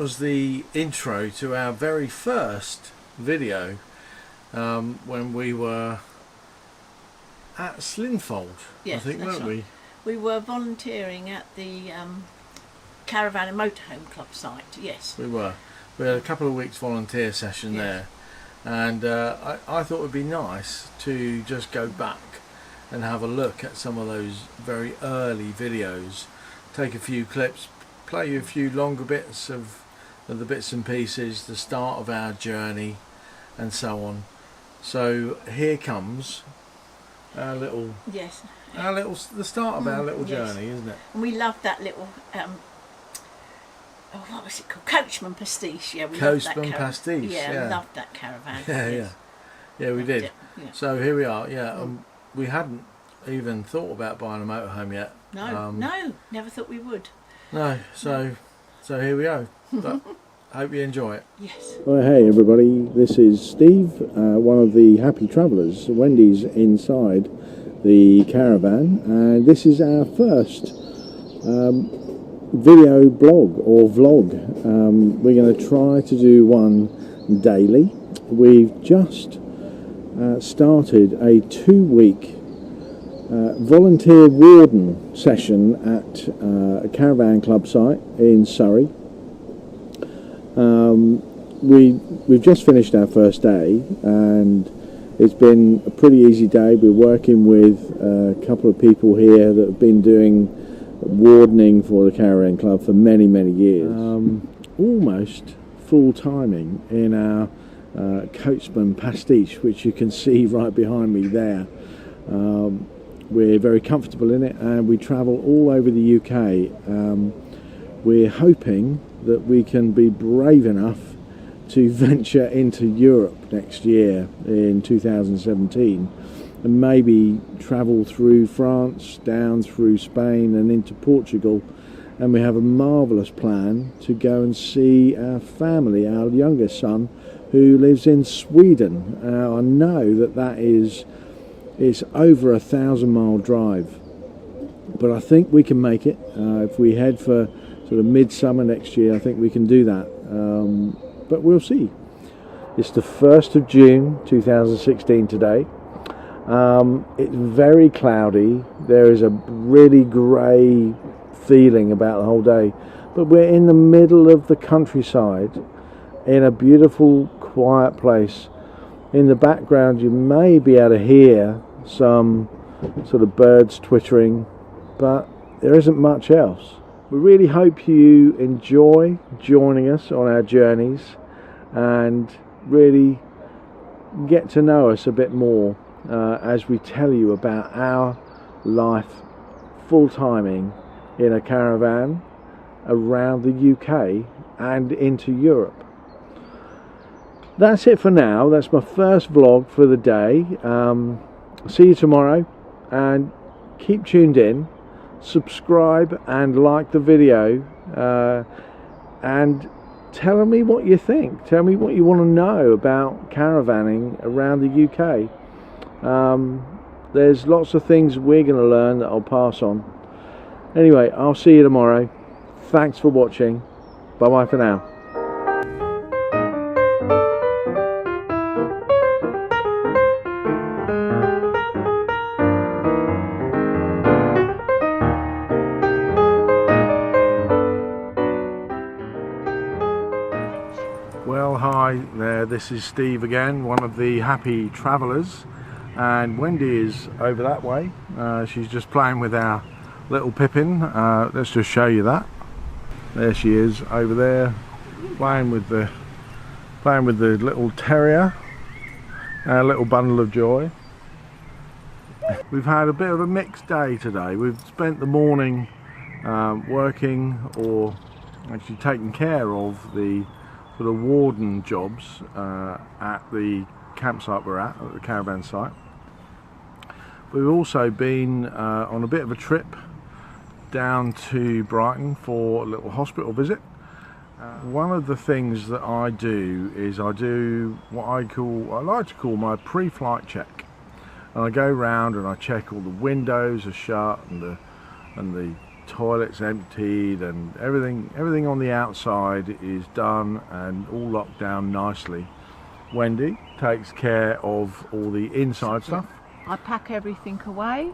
was the intro to our very first video when we were at Slinfold, yes, I think, weren't right. We were volunteering at the Caravan and Motorhome Club site, yes. We were. We had a couple of weeks volunteer session there, and I thought it would be nice to just go back and have a look at some of those very early videos, take a few clips, play you a few longer bits of the bits and pieces, the start of our journey and so on. So here comes our little, the start of our little journey, isn't it? And we loved that little what was it called? Coachman pastiche. Yeah, we Coachman pastiche. Yeah, we loved that caravan. Yeah, we did. Yeah. So here we are. Yeah, we hadn't even thought about buying a motorhome yet. No, never thought we would. No, so here we go. But I hope you enjoy it. Yes. Well, hey everybody, this is Steve, one of the happy travellers. Wendy's inside the caravan, and this is our first video blog or vlog. We're going to try to do one daily. We've just started a 2-week volunteer warden session at a caravan club site in Surrey. We've just finished our first day, and it's been a pretty easy day. We're working with a couple of people here that have been doing wardening for the caravan club for many years. Almost full timing in our coachman pastiche, which you can see right behind me there. We're very comfortable in it, and we travel all over the UK. We're hoping that we can be brave enough to venture into Europe next year in 2017, and maybe travel through France, down through Spain and into Portugal. And we have a marvellous plan to go and see our family, our youngest son, who lives in Sweden. I know that it's over 1,000-mile drive, but I think we can make it. If we head for sort of midsummer next year, I think we can do that, but we'll see. It's the 1st of June 2016 today. It's very cloudy. There is a really grey feeling about the whole day, but we're in the middle of the countryside in a beautiful quiet place. In the background you may be able to hear some sort of birds twittering, but there isn't much else. We really hope you enjoy joining us on our journeys and really get to know us a bit more as we tell you about our life full timing in a caravan around the UK and into Europe. That's it for now. That's my first vlog for the day. See you tomorrow, and keep tuned in. Subscribe and like the video, and tell me what you think. Tell me what you want to know about caravanning around the UK. There's lots of things we're going to learn that I'll pass on. Anyway, I'll see you tomorrow. Thanks for watching. Bye bye for now. Well, hi there, this is Steve again, one of the happy travellers, and Wendy is over that way. She's just playing with our little Pippin. Let's just show you that. There she is over there, playing with the little terrier, our little bundle of joy. We've had a bit of a mixed day today. We've spent the morning working, or actually taking care of the sort of warden jobs at the campsite we're at the caravan site. We've also been on a bit of a trip down to Brighton for a little hospital visit. One of the things that I do is I do what I like to call my pre-flight check, and I go round and I check all the windows are shut and the toilet's emptied and everything on the outside is done and all locked down nicely. Wendy takes care of all the inside stuff. I pack everything away,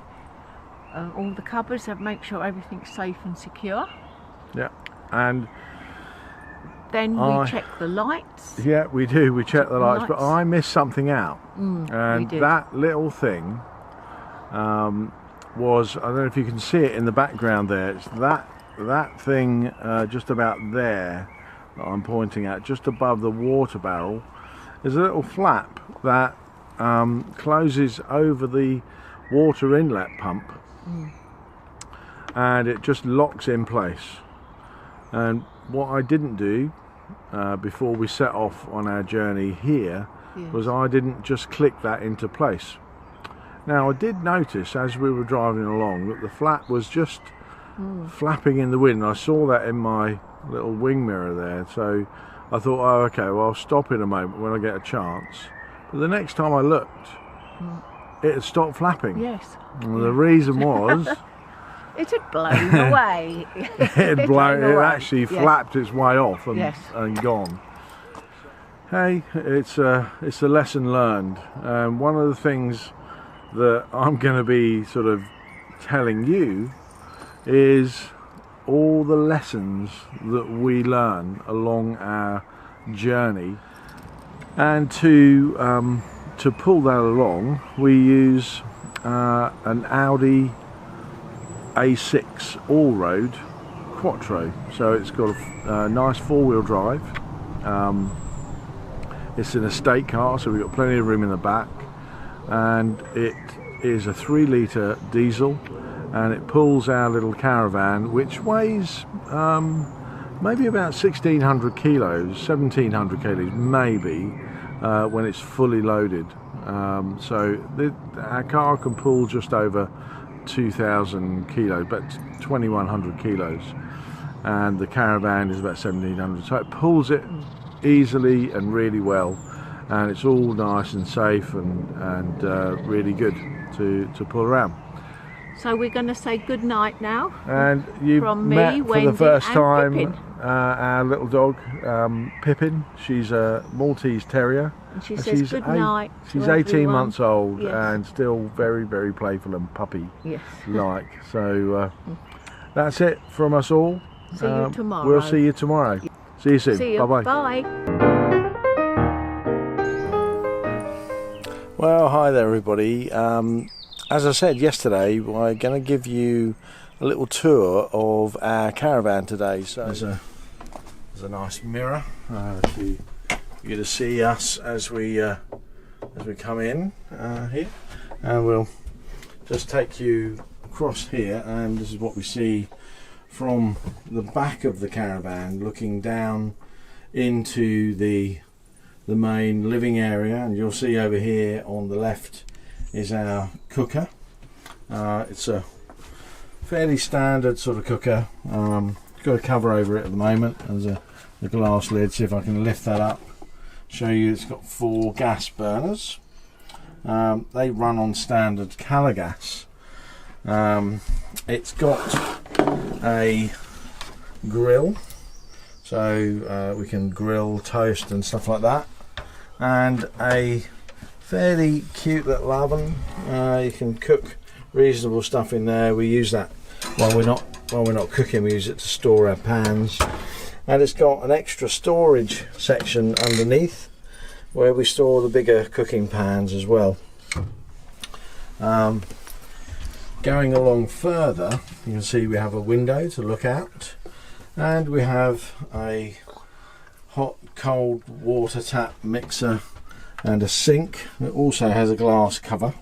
all the cupboards, and make sure everything's safe and secure. Yeah, and then we check the lights. Yeah, we do. We check the lights, but I missed something out, and that little thing was, I don't know if you can see it in the background there. It's that thing just about there that I'm pointing at, just above the water barrel. There's a little flap that closes over the water inlet pump, and it just locks in place. And what I didn't do before we set off on our journey here was I didn't just click that into place. Now I did notice as we were driving along that the flap was just flapping in the wind. I saw that in my little wing mirror there, so I thought, oh okay, well I'll stop in a moment when I get a chance. But the next time I looked, it had stopped flapping. Yes. And the reason was it had blown away. it had blown. It actually flapped its way off and gone. Hey, it's a lesson learned. One of the things that I'm going to be sort of telling you is all the lessons that we learn along our journey, and to pull that along we use an Audi A6 all-road Quattro. So it's got a nice four-wheel drive. It's an estate car, so we've got plenty of room in the back, and it is a 3-litre diesel, and it pulls our little Caravan, which weighs maybe about 1,600 kilos, 1,700 kilos maybe, when it's fully loaded. So our car can pull just over 2,000 kilos, but 2,100 kilos, and the Caravan is about 1,700. So it pulls it easily and really well, and it's all nice and safe and really good to pull around. So we're going to say good night now. And you met for Wendy, the first time Pippin. Our little dog, Pippin. She's a Maltese terrier. And she says good night. She's to 18 everyone. months old and still very, very playful and puppy-like. So that's it from us all. See you tomorrow. We'll see you tomorrow. See you soon. See you. Bye-bye. Bye. Well, hi there everybody. As I said yesterday, we're going to give you a little tour of our Caravan today. So there's a nice mirror to you to see us as we come in here, and we'll just take you across here, and this is what we see from the back of the Caravan, looking down into the main living area. And you'll see over here on the left is our cooker. It's a fairly standard sort of cooker. Got a cover over it at the moment. There's a glass lid. See if I can lift that up, show you. It's got 4 gas burners. They run on standard colour gas. It's got a grill, so we can grill toast and stuff like that, and a fairly cute little oven. You can cook reasonable stuff in there. We use that while we're not cooking. We use it to store our pans, and it's got an extra storage section underneath where we store the bigger cooking pans as well. Going along further, you can see we have a window to look out, and we have a hot cold water tap mixer and a sink that also has a glass cover,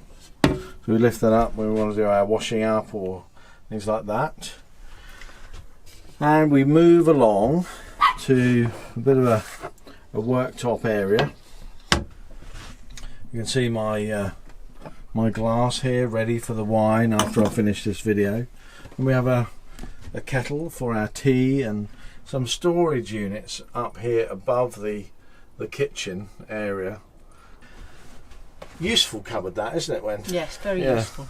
so we lift that up when we want to do our washing up or things like that. And we move along to a bit of a worktop area. You can see my my glass here ready for the wine after I finish this video, and we have a kettle for our tea and some storage units up here above the kitchen area. Useful cupboard that, isn't it, Wen? Yes, very useful.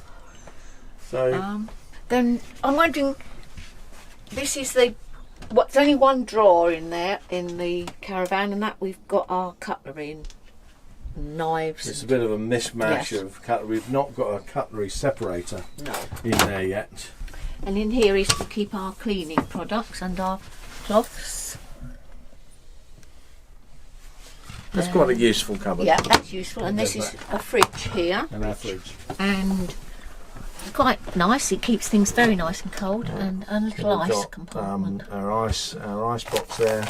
So then I'm wondering, this is the, there's only one drawer in there in the caravan, and that we've got our cutlery and knives. It's a bit of a mishmash Yes. of cutlery. We've not got a cutlery separator in there yet. And in here is to keep our cleaning products and our cloths. That's quite a useful cupboard. Yeah, that's useful. And this is a fridge here. And our fridge. And quite nice. It keeps things very nice and cold. And a little We've ice got, compartment. our ice box there,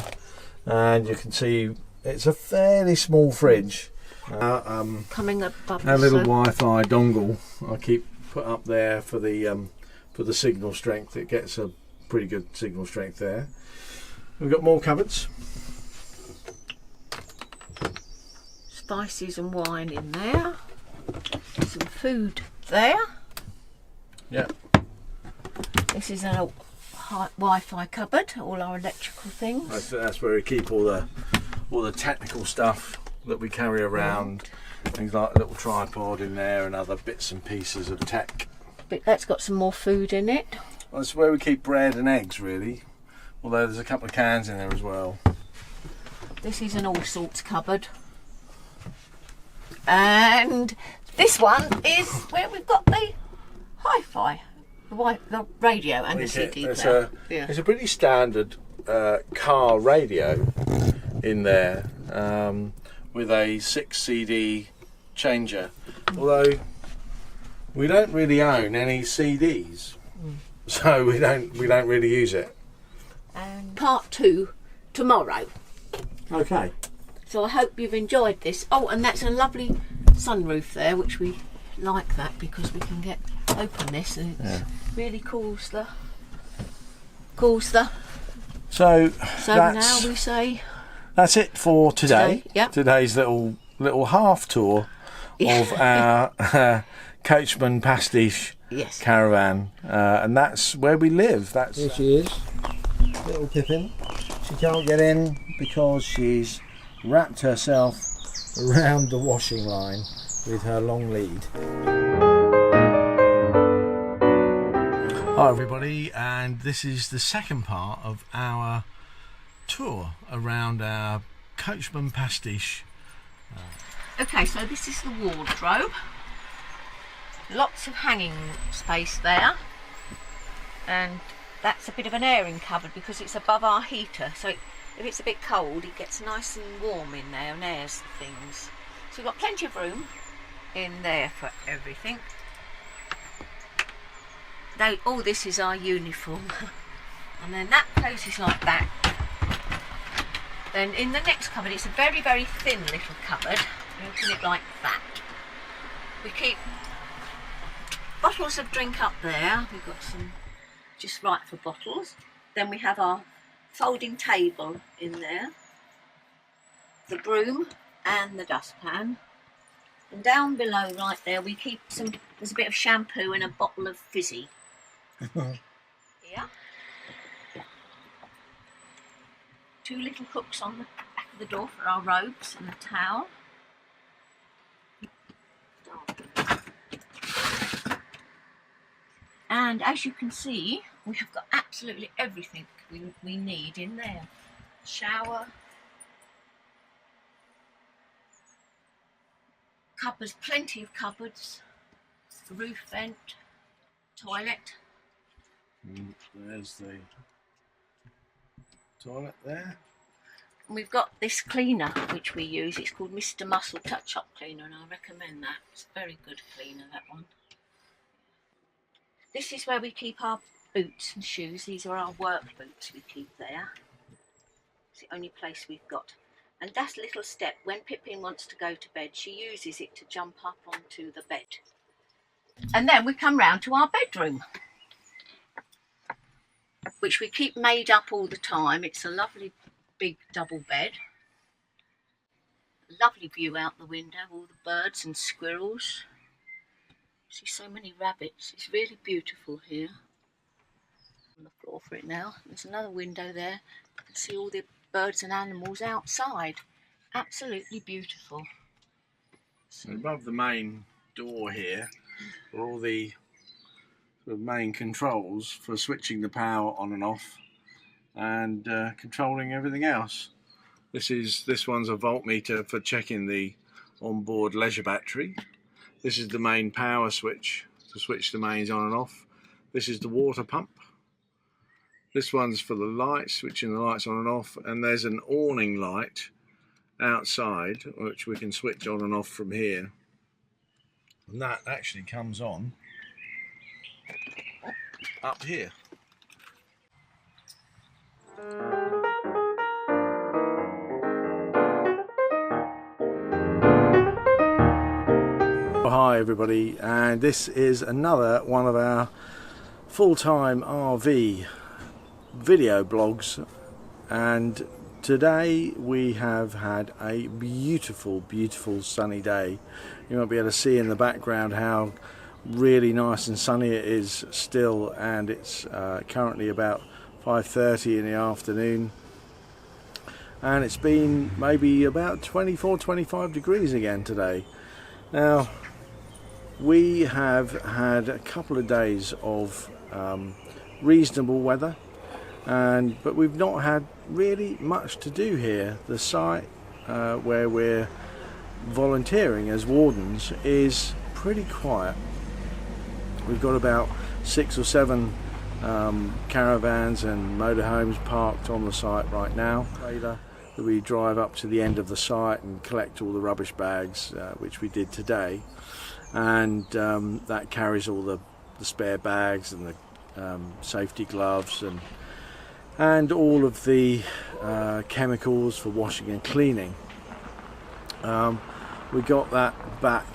and you can see it's a fairly small fridge. Coming above Our little the Wi-Fi dongle I keep put up there for the signal strength. It gets a pretty good signal strength there. We've got more cupboards. spices and wine in there. Some food there. Yeah. This is a Wi-Fi cupboard. All our electrical things. That's where we keep all the technical stuff that we carry around. Things like a little tripod in there and other bits and pieces of tech. But that's got some more food in it. Well, that's where we keep bread and eggs, really. Although there's a couple of cans in there as well. This is an all sorts cupboard. And this one is where we've got the hi-fi, the radio and the CD player. It's a pretty standard car radio in there, with a 6 CD changer. Although we don't really own any CDs, so we don't really use it. And part 2 tomorrow. Okay. So I hope you've enjoyed this. Oh, and that's a lovely sunroof there, which we like that because we can open this and it really cools the. So now we say that's it for today. Yep. Today's little half tour of our Coachman Pastiche caravan, and that's where we live. Here she is, little Pippin. She can't get in because she's wrapped herself around the washing line with her long lead. Hi everybody, and this is the second part of our tour around our Coachman Pastiche. Okay, so this is the wardrobe. Lots of hanging space there, and that's a bit of an airing cupboard because it's above our heater, so if it's a bit cold it gets nice and warm in there and airs things. So we've got plenty of room in there for everything. Now all this is our uniform and then that closes like that. Then in the next cupboard, it's a very, very thin little cupboard. You open it like that. We keep bottles of drink up there. We've got some just right for bottles. Then we have our folding table in there, the broom and the dustpan. And down below right there we keep there's a bit of shampoo and a bottle of fizzy. Here. 2 little hooks on the back of the door for our robes and a towel. And as you can see, we have got absolutely everything we need in there. Shower, cupboards, plenty of cupboards, roof vent, toilet. There's the toilet there. And we've got this cleaner which we use. It's called Mr. Muscle Touch-Up Cleaner, and I recommend that. It's a very good cleaner, that one. This is where we keep our boots and shoes. These are our work boots we keep there. It's the only place we've got. And that little step, when Pippin wants to go to bed, she uses it to jump up onto the bed. And then we come round to our bedroom, which we keep made up all the time. It's a lovely big double bed. Lovely view out the window, all the birds and squirrels. See so many rabbits. It's really beautiful here. On the floor for it now. There's another window there. You can see all the birds and animals outside. Absolutely beautiful. So above the main door here are all the the main controls for switching the power on and off and controlling everything else. This one's a voltmeter for checking the onboard leisure battery. This is the main power switch to switch the mains on and off. This is the water pump. This one's for the lights, switching the lights on and off, and there's an awning light outside which we can switch on and off from here, and that actually comes on up here. Hi everybody, and this is another one of our full-time RV video blogs, and today we have had a beautiful sunny day. You might be able to see in the background how really nice and sunny it is still, and it's currently about 5:30 in the afternoon, and it's been maybe about 24-25 degrees again today. Now we have had a couple of days of reasonable weather, but we've not had really much to do here. The site where we're volunteering as wardens is pretty quiet. We've got about 6 or 7 caravans and motorhomes parked on the site right now. We drive up to the end of the site and collect all the rubbish bags, which we did today, and that carries all the spare bags and the safety gloves and all of the chemicals for washing and cleaning. We got that back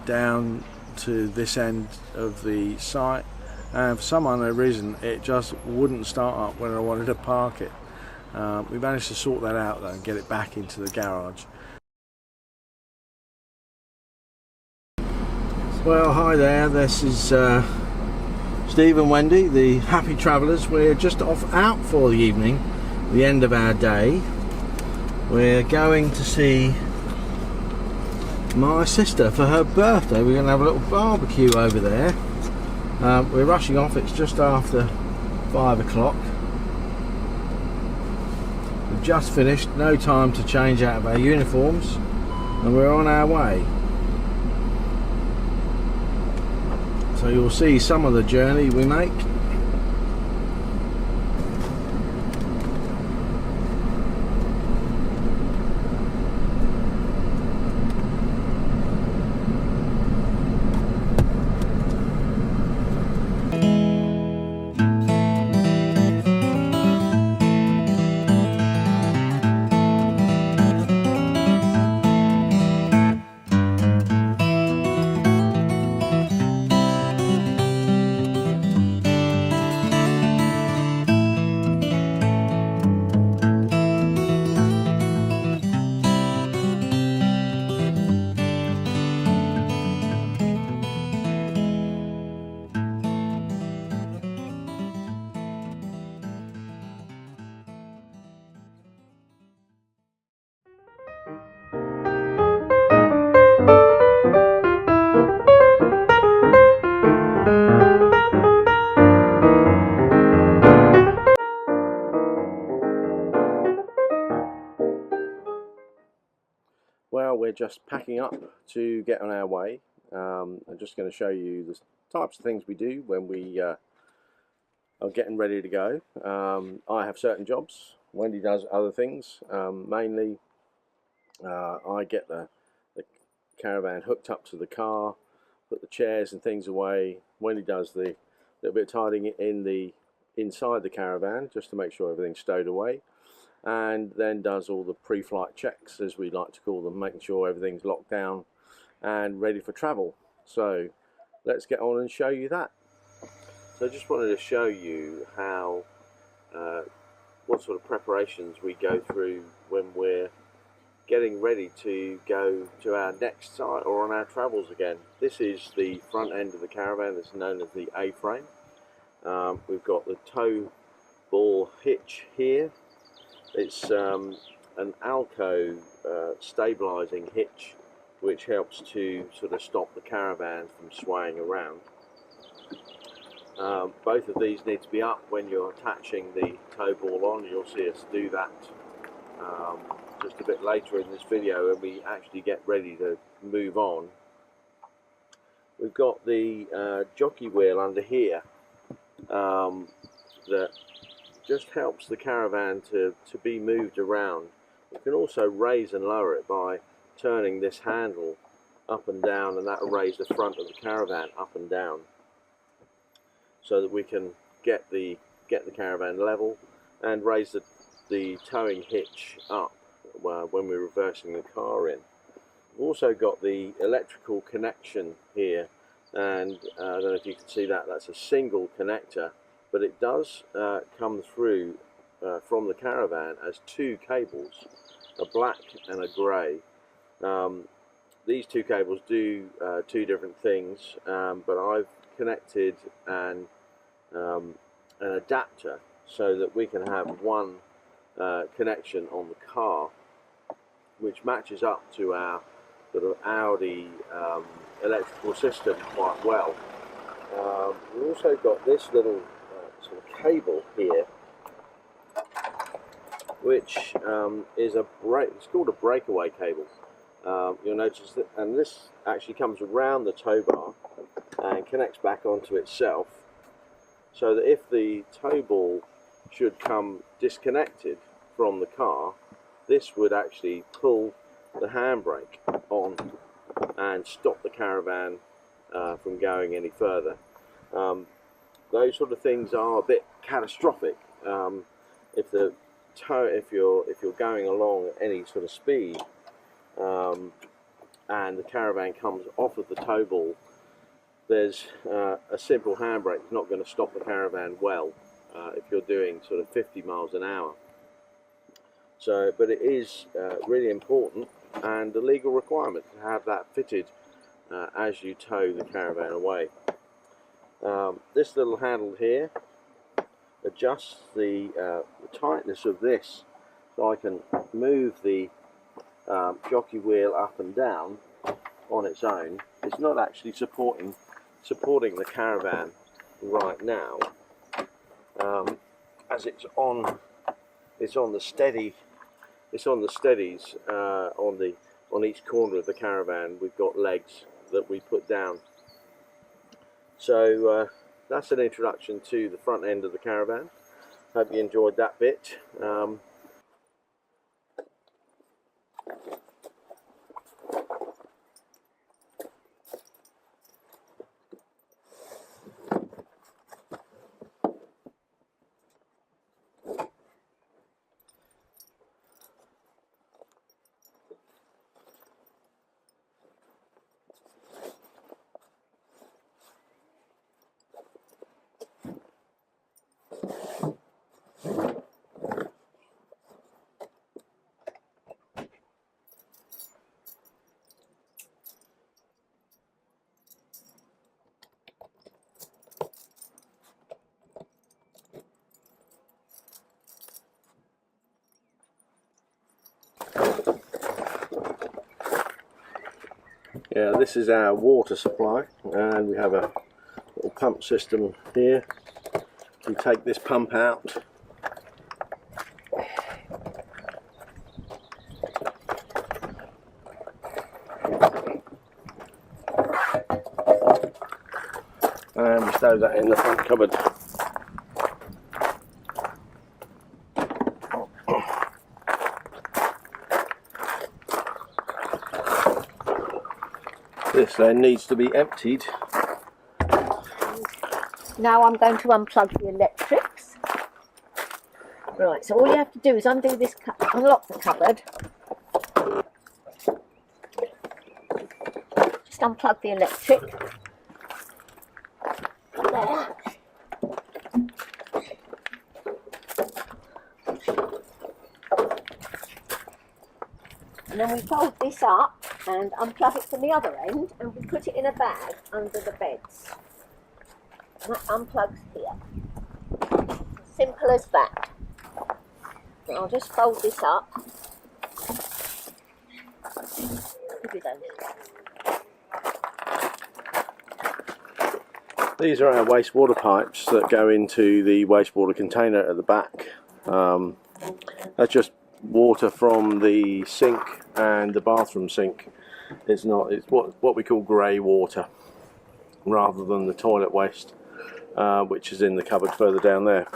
down to this end of the site, and for some unknown reason it just wouldn't start up when I wanted to park it. We managed to sort that out though and get it back into the garage. Well, hi there, this is Steve and Wendy, the happy travellers. We're just off out for the evening, the end of our day. We're going to see my sister for her birthday. We're going to have a little barbecue over there. We're rushing off, it's just after 5 o'clock. We've just finished, no time to change out of our uniforms, and we're on our way. So you'll see some of the journey we make. Well, we're just packing up to get on our way. I'm just going to show you the types of things we do when we are getting ready to go. I have certain jobs, Wendy does other things. Mainly I get the caravan hooked up to the car, put the chairs and things away. Wendy does the little bit of tidying inside the caravan just to make sure everything's stowed away, and then does all the pre-flight checks, as we like to call them, making sure everything's locked down and ready for travel. So let's get on and show you that. So I just wanted to show you how what sort of preparations we go through when we're getting ready to go to our next site or on our travels again. This is the front end of the caravan that's known as the A-frame. We've got the tow ball hitch here. It's an Alco stabilising hitch, which helps to sort of stop the caravan from swaying around. Both of these need to be up when you're attaching the tow ball on. You'll see us do that just a bit later in this video when we actually get ready to move on. We've got the jockey wheel under here that just helps the caravan to be moved around. You can also raise and lower it by turning this handle up and down, and that will raise the front of the caravan up and down, so that we can get the caravan level and raise the towing hitch up when we're reversing the car in. We've also got the electrical connection here, and I don't know if you can see that, that's a single connector, but it does come through from the caravan as two cables, a black and a grey. These two cables do two different things, but I've connected an adapter so that we can have one connection on the car, which matches up to our sort of Audi electrical system quite well. We've also got this little sort of cable here, which is it's called a breakaway cable. You'll notice that, and this actually comes around the tow bar and connects back onto itself, so that if the tow ball should come disconnected from the car, this would actually pull the handbrake on and stop the caravan from going any further. Those sort of things are a bit catastrophic. If you're going along at any sort of speed and the caravan comes off of the tow ball, there's a simple handbrake is not going to stop the caravan well if you're doing sort of 50 miles an hour. So, but it is really important and a legal requirement to have that fitted as you tow the caravan away. This little handle here adjusts the tightness of this, so I can move the jockey wheel up and down on its own. It's not actually supporting the caravan right now, as it's on the steadies on each corner of the caravan. We've got legs that we put down. So that's an introduction to the front end of the caravan. Hope you enjoyed that bit. Yeah, this is our water supply, and we have a little pump system here. You take this pump out, and we stow that in the front cupboard. This then needs to be emptied. Now I'm going to unplug the electrics. Right, so all you have to do is undo this, unlock the cupboard. Just unplug the electric. There. And then we fold this up and unplug it from the other end, and we put it in a bag under the beds. And that unplugs here. Simple as that. So I'll just fold this up. These are our wastewater pipes that go into the wastewater container at the back. That's just water from the sink and the bathroom sink. It's what we call grey water, rather than the toilet waste, which is in the cupboard further down there.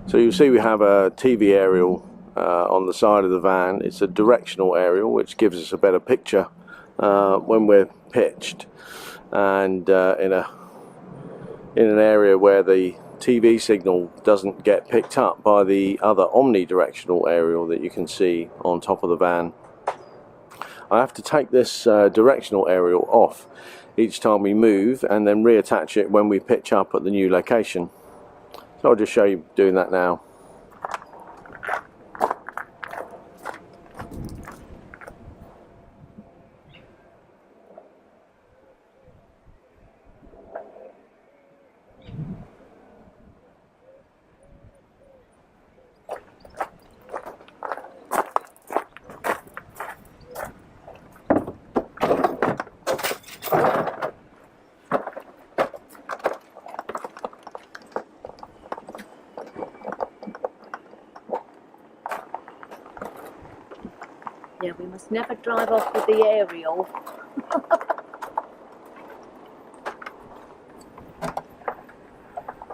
So you see we have a TV aerial on the side of the van. It's a directional aerial which gives us a better picture when we're pitched, and in an area where the TV signal doesn't get picked up by the other omnidirectional aerial that you can see on top of the van. I have to take this directional aerial off each time we move and then reattach it when we pitch up at the new location. So I'll just show you doing that now. Yeah, we must never drive off with the aerial.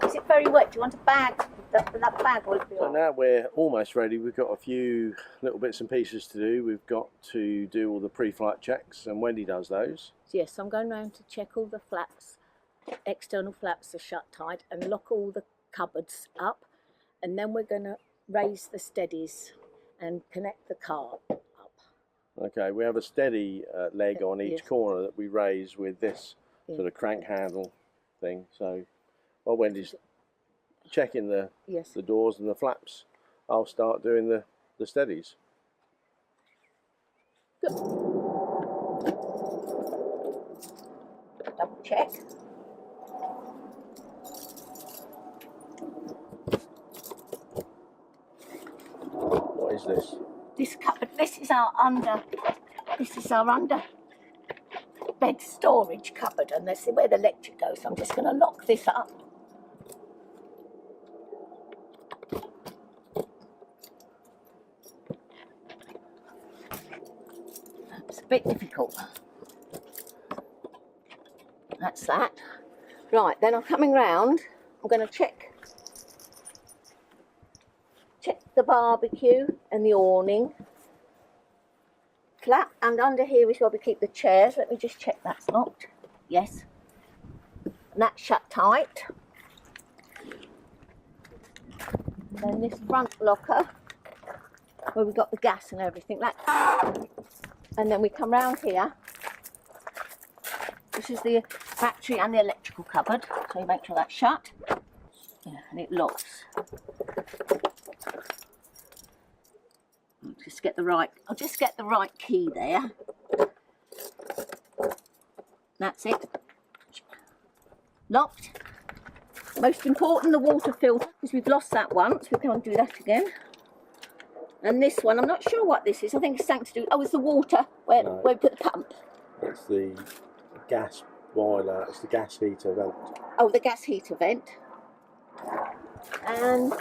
Is it very wet? Do you want a bag? That bag will be So on. now we're almost ready. We've got a few little bits and pieces to do. We've got to do all the pre-flight checks, and Wendy does those. Yes, I'm going round to check all the flaps, external flaps are shut tight, and lock all the cupboards up, and then we're going to raise the steadies and connect the car up. Okay, we have a steady leg on each Yes. corner that we raise with this Yeah. sort of crank handle thing. So while Wendy's checking the Yes. doors and the flaps, I'll start doing the steadies. Good. Double check. What is this? This cupboard, this is our under bed storage cupboard, and this is where the electric goes. So I'm just going to lock this up. It's a bit difficult. That's that. Right, then I'm coming round. I'm going to check the barbecue and the awning. Flat, and under here is where we keep the chairs. Let me just check that's locked. Yes. And that's shut tight. Then this front locker, where we've got the gas and everything. And then we come round here. This is the battery and the electrical cupboard. So you make sure that's shut. Yeah, and it locks. I'll just get the right key there. That's it. Locked. Most important, the water filter, because we've lost that once. We can't do that again. And this one, I'm not sure what this is. I think it's something to do. Oh, it's the water where we put the pump. It's the gas boiler. It's the gas heater vent. Oh, the gas heater vent. And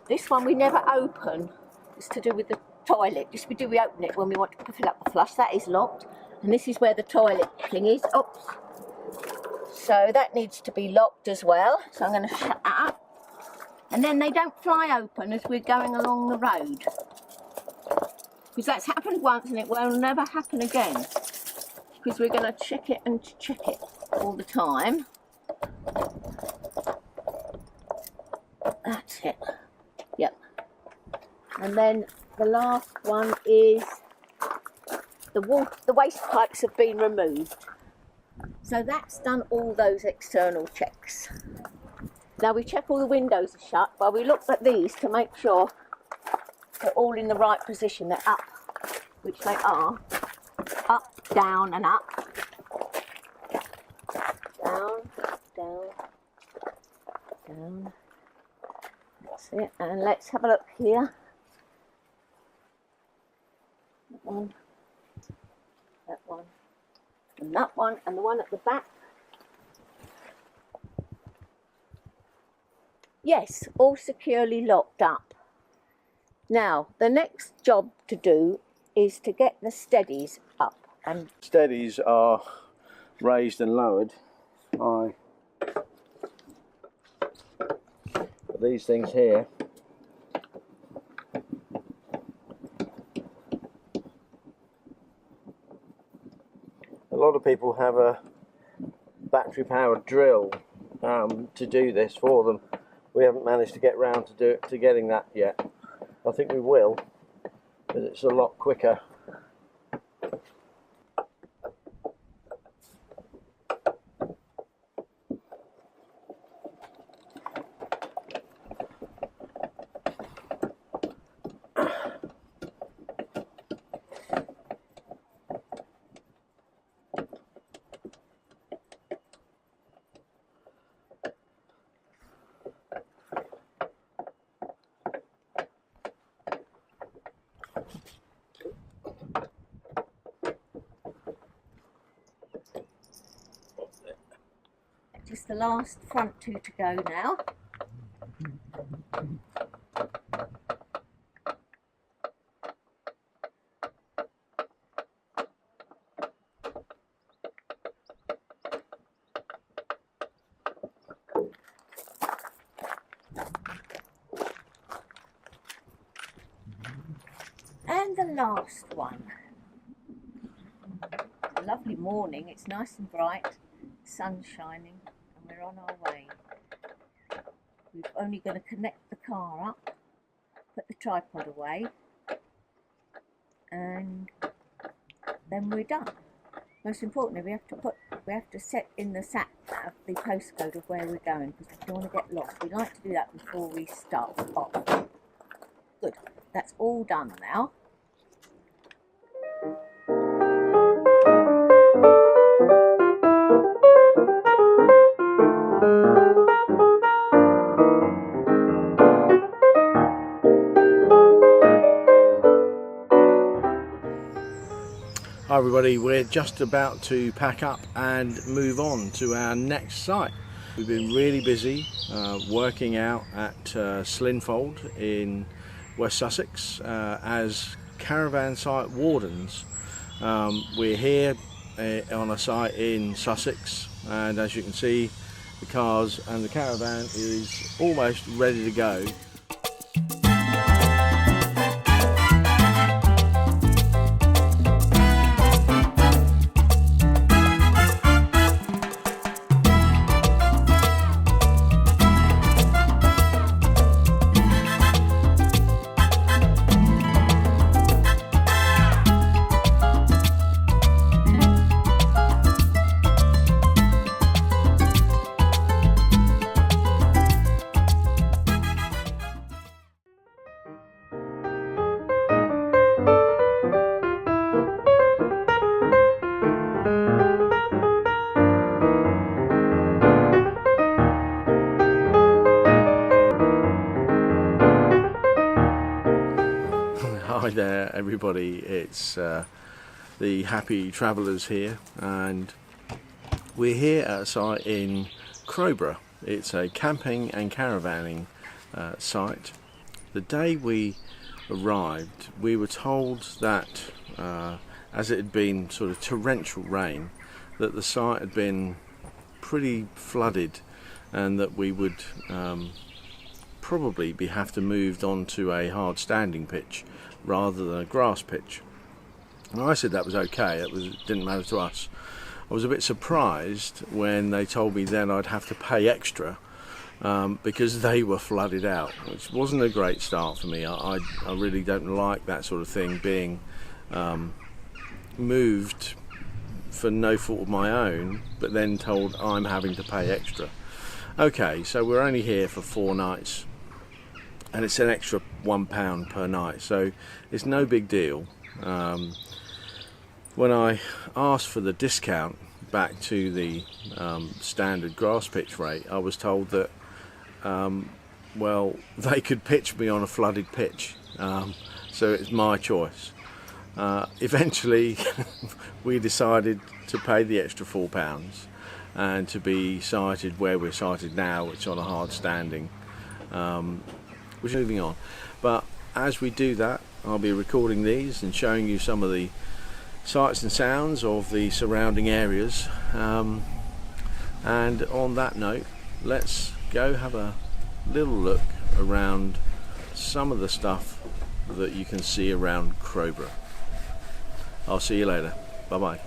this one we never open. It's to do with the toilet. We open it when we want to fill up the flush. That is locked. And this is where the toilet thing is. Oops. So that needs to be locked as well. So I'm going to shut that up. And then they don't fly open as we're going along the road. Because that's happened once and it will never happen again. Because we're going to check it and check it all the time. That's it. Yep. And then the last one is the waste pipes have been removed. So that's done all those external checks. Now we check all the windows are shut, but we look at these to make sure they're all in the right position. They're up, which they are. Up, down and up. Down, down, down. That's it. And let's have a look here. That one, and that one, and the one at the back. Yes, all securely locked up. Now, the next job to do is to get the steadies up. And Steadies are raised and lowered by these things here. A lot of people have a battery powered drill to do this for them. We haven't managed to get round to getting that yet. I think we will, because it's a lot quicker. just the last front two to go now. And the last one. It's a lovely morning, it's nice and bright, sun's shining, and we're on our way. We're only going to connect the car up, put the tripod away, and then we're done. Most importantly, we have to set in the sat nav the postcode of where we're going, because we don't want to get lost. We like to do that before we start off. Good, that's all done now. Hi everybody, we're just about to pack up and move on to our next site. We've been really busy working out at Slinfold in West Sussex as caravan site wardens. We're here on a site in Sussex, and as you can see, the cars and the caravan is almost ready to go. Hi there everybody, it's the Happy Travellers here, and we're here at a site in Crowborough. It's a camping and caravanning site. The day we arrived, we were told that as it had been sort of torrential rain, that the site had been pretty flooded and that we would probably have to move on to a hard standing pitch rather than a grass pitch. And I said that was okay, it didn't matter to us. I was a bit surprised when they told me then I'd have to pay extra because they were flooded out, which wasn't a great start for me. I really don't like that sort of thing, being moved for no fault of my own, but then told I'm having to pay extra. Okay, so we're only here for 4 nights, and it's an extra £1 per night, so it's no big deal. When I asked for the discount back to the standard grass pitch rate, I was told that well, they could pitch me on a flooded pitch, so it's my choice. Eventually we decided to pay the extra £4 and to be sighted where we're sighted now, which is on a hard standing. We're moving on, but as we do that, I'll be recording these and showing you some of the sights and sounds of the surrounding areas, and on that note, let's go have a little look around some of the stuff that you can see around Crowborough. I'll see you later. Bye bye.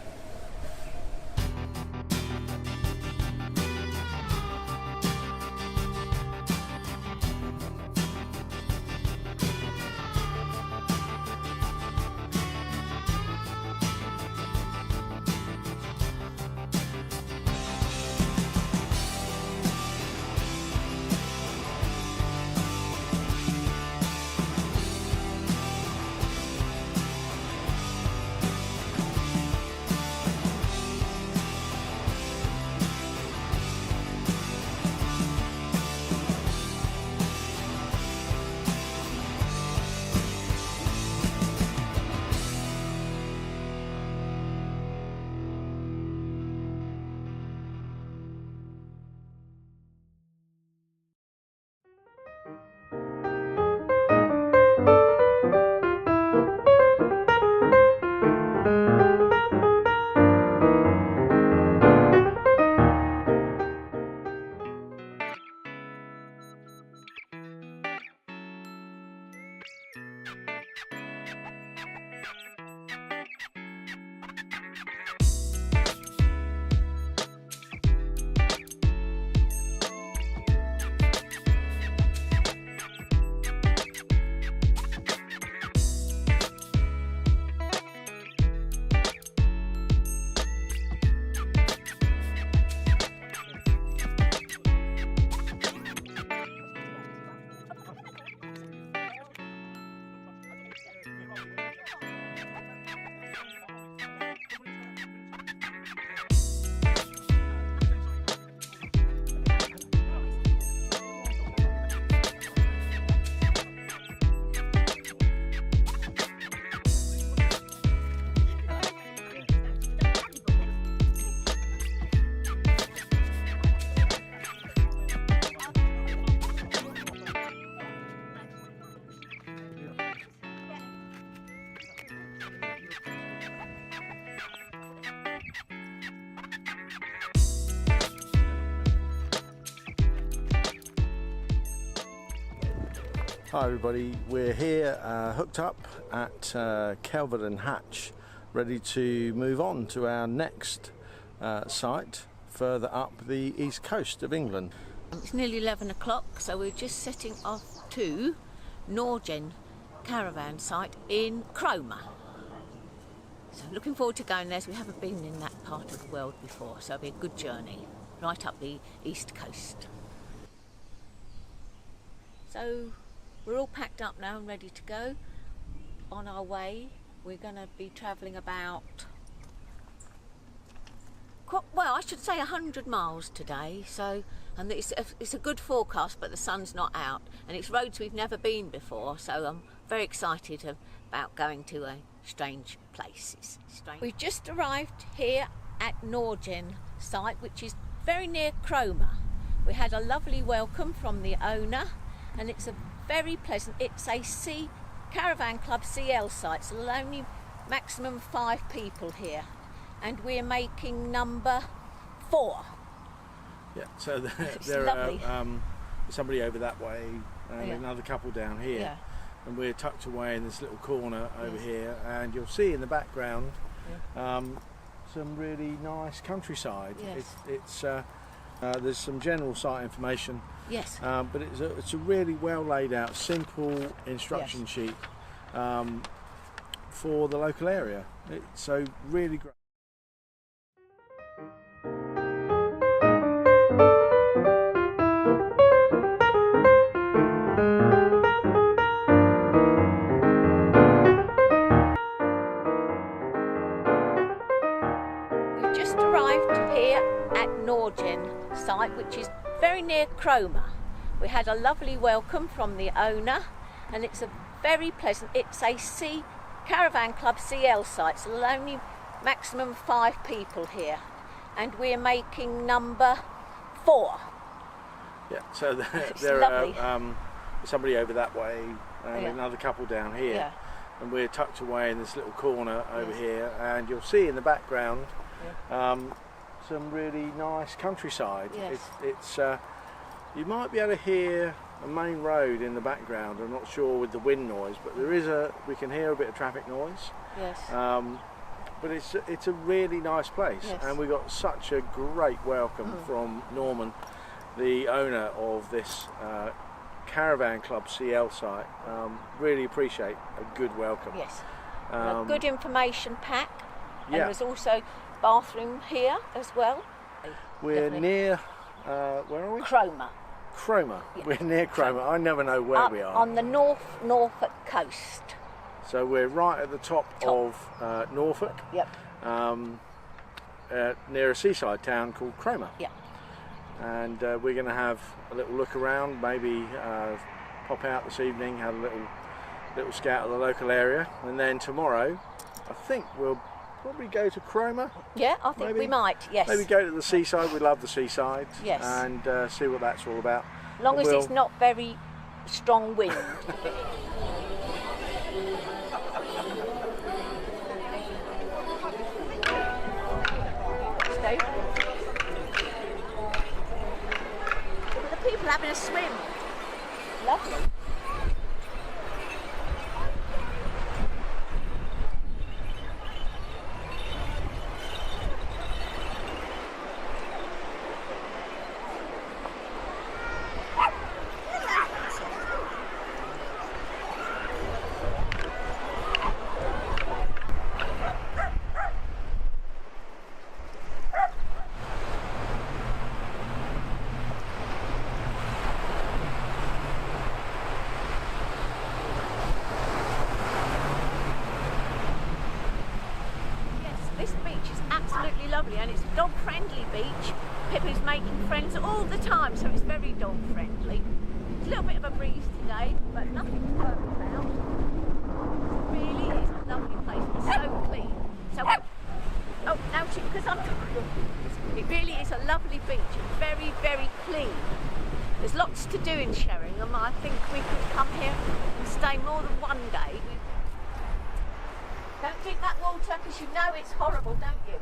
Hi everybody, we're here hooked up at Kelvin and Hatch, ready to move on to our next site further up the east coast of England. It's nearly 11 o'clock, so we're just setting off to Norfolk Caravan site in Cromer. So looking forward to going there, as we haven't been in that part of the world before, so it'll be a good journey right up the east coast. So we're all packed up now and ready to go. On our way, we're going to be travelling about, well, I should say 100 miles today. So, and it's a good forecast, but the sun's not out, and it's roads we've never been before. So I'm very excited about going to a strange place. It's strange. We've just arrived here at Norfolk site, which is very near Cromer. We had a lovely welcome from the owner, and it's a very pleasant. It's a Caravan Club CL site, so there's only maximum 5 people here, and we're making number 4. Yeah, so there are somebody over that way and another couple down here, and we're tucked away in this little corner over here, and you'll see in the background some really nice countryside. It's there's some general site information. Yes. But it's a really well laid out, simple instruction sheet for the local area. It's so really great. We've just arrived here at Norfolk site, which is very near Cromer. We had a lovely welcome from the owner, and it's a very pleasant, it's a Caravan Club CL site, so there'll only maximum 5 people here, and we're making number 4. Yeah, so It's there lovely. are somebody over that way and Yeah. another couple down here. Yeah. And we're tucked away in this little corner over Yes. here, and you'll see in the background some really nice countryside. Yes. It's you might be able to hear a main road in the background. I'm not sure with the wind noise, but we can hear a bit of traffic noise. Yes. But it's a really nice place, Yes. and we got such a great welcome from Norman, the owner of this Caravan Club CL site. Really appreciate a good welcome. Yes. And a good information pack. And yeah. there's also bathroom here as well. We're Definitely. near, where are we? Cromer. Cromer. Yeah. We're near Cromer. I never know where Up we are. on the Norfolk coast. So we're right at the top. Of Norfolk, Yep. near a seaside town called Cromer. Yep. And we're going to have a little look around, maybe pop out this evening, have a little scout of the local area, and then tomorrow I think we'll probably go to Cromer. Yeah, I think we might, yes. Maybe go to the seaside. We love the seaside. Yes. And see what that's all about. As long as We'll- it's not very strong wind. Steve? Look at the people having a swim. Lovely. This beach is absolutely lovely, and it's a dog-friendly beach. Pippin's making friends all the time, so it's very dog-friendly. It's a little bit of a breeze today, but nothing to worry about. It really is a lovely place. It's so clean. So, oh, now because it really is a lovely beach and very, very clean. There's lots to do in Sheringham. I think we could come here and stay more than one day. Don't drink that water because you know it's horrible, don't you?